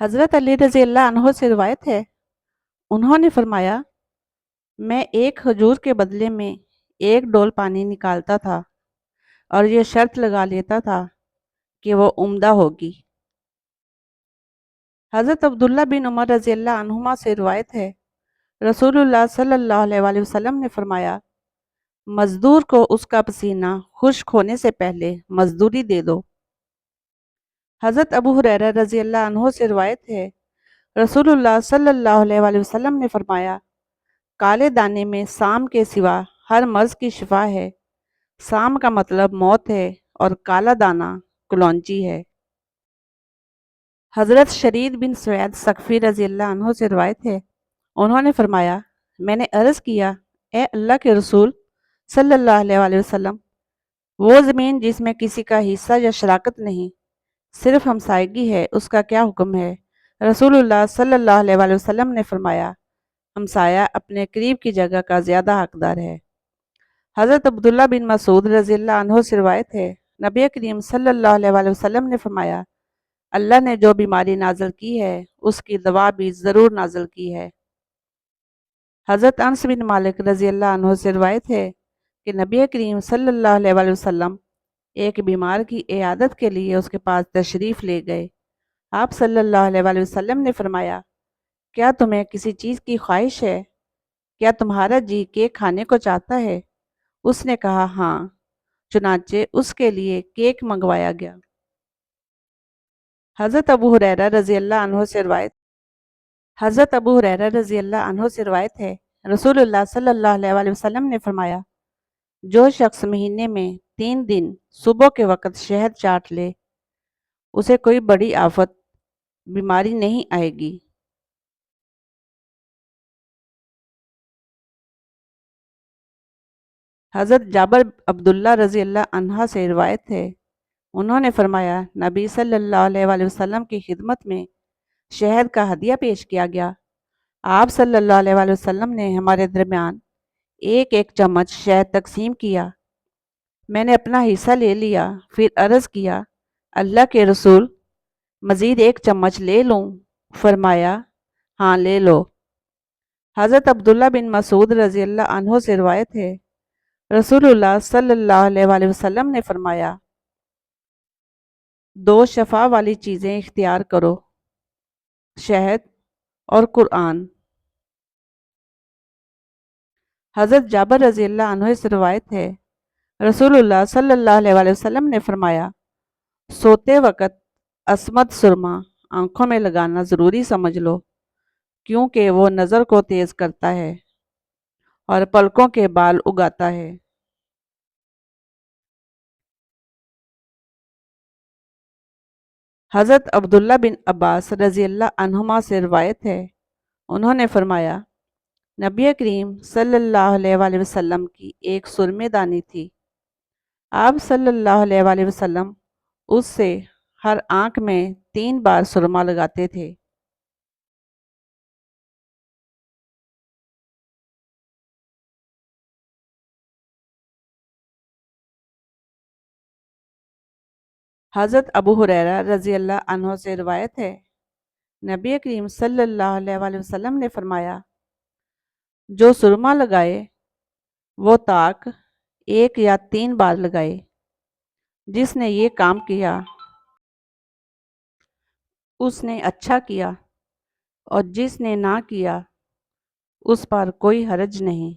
حضرت علی رضی اللہ عنہ سے روایت ہے، انہوں نے فرمایا، میں ایک کھجور کے بدلے میں ایک ڈول پانی نکالتا تھا اور یہ شرط لگا لیتا تھا کہ وہ عمدہ ہوگی۔ حضرت عبداللہ بن عمر رضی اللہ عنہما سے روایت ہے، رسول اللہ صلی اللہ علیہ وآلہ وسلم نے فرمایا، مزدور کو اس کا پسینہ خشک ہونے سے پہلے مزدوری دے دو۔ حضرت ابو ہریرہ رضی اللہ عنہ سے روایت ہے، رسول اللہ صلی اللہ علیہ وآلہ وسلم نے فرمایا، کالے دانے میں سام کے سوا ہر مرض کی شفا ہے۔ سام کا مطلب موت ہے اور کالا دانہ کلونچی ہے۔ حضرت شرید بن سوید ثقفی رضی اللہ عنہ سے روایت ہے، انہوں نے فرمایا، میں نے عرض کیا، اے اللہ کے رسول صلی اللہ علیہ وآلہ وسلم، وہ زمین جس میں کسی کا حصہ یا شراکت نہیں، صرف ہمسائیگی ہے، اس کا کیا حکم ہے؟ رسول اللہ صلی اللہ علیہ وآلہ وسلم نے فرمایا، ہمسایہ اپنے قریب کی جگہ کا زیادہ حقدار ہے۔ حضرت عبداللہ بن مسعود رضی اللہ عنہ سے روایت ہے، نبی کریم صلی اللہ علیہ وآلہ وسلم نے فرمایا، اللہ نے جو بیماری نازل کی ہے اس کی دوا بھی ضرور نازل کی ہے۔ حضرت انس بن مالک رضی اللہ عنہ سے روایت ہے کہ نبی کریم صلی اللہ علیہ وآلہ وسلم ایک بیمار کی عیادت کے لیے اس کے پاس تشریف لے گئے۔ آپ صلی اللہ علیہ وآلہ وسلم نے فرمایا، کیا تمہیں کسی چیز کی خواہش ہے؟ کیا تمہارا جی کیک کھانے کو چاہتا ہے؟ اس نے کہا ہاں، چنانچہ اس کے لیے کیک منگوایا گیا۔ حضرت ابو ہریرہ رضی اللہ عنہ سے روایت ہے، رسول اللہ صلی اللہ علیہ وآلہ وسلم نے فرمایا، جو شخص مہینے میں 3 دن صبح کے وقت شہد چاٹ لے، اسے کوئی بڑی آفت بیماری نہیں آئے گی۔ حضرت جابر عبداللہ رضی اللہ عنہ سے روایت ہے، انہوں نے فرمایا، نبی صلی اللہ علیہ وآلہ وسلم کی خدمت میں شہد کا ہدیہ پیش کیا گیا۔ آپ صلی اللہ علیہ وآلہ وسلم نے ہمارے درمیان ایک ایک چمچ شہد تقسیم کیا۔ میں نے اپنا حصہ لے لیا، پھر عرض کیا، اللہ کے رسول، مزید ایک چمچ لے لوں؟ فرمایا، ہاں لے لو۔ حضرت عبداللہ بن مسعود رضی اللہ عنہ سے روایت ہے، رسول اللہ صلی اللہ علیہ وآلہ وسلم نے فرمایا، 2 شفا والی چیزیں اختیار کرو، شہد اور قرآن۔ حضرت جابر رضی اللہ عنہ سے روایت ہے، رسول اللہ صلی اللہ علیہ وآلہ وسلم نے فرمایا، سوتے وقت عصمت سرما آنکھوں میں لگانا ضروری سمجھ لو، کیونکہ وہ نظر کو تیز کرتا ہے اور پلکوں کے بال اگاتا ہے۔ حضرت عبداللہ بن عباس رضی اللہ عنہما سے روایت ہے، انہوں نے فرمایا، نبی کریم صلی اللہ علیہ وآلہ وسلم کی ایک سرمے دانی تھی۔ آپ صلی اللہ علیہ وآلہ وسلم اس سے ہر آنکھ میں 3 بار سرما لگاتے تھے۔ حضرت ابو ہریرہ رضی اللہ عنہ سے روایت ہے، نبی کریم صلی اللہ علیہ وآلہ وسلم نے فرمایا، جو سرما لگائے وہ طاق 1 یا 3 بار لگائے۔ جس نے یہ کام کیا اس نے اچھا کیا، اور جس نے نہ کیا اس پر کوئی حرج نہیں۔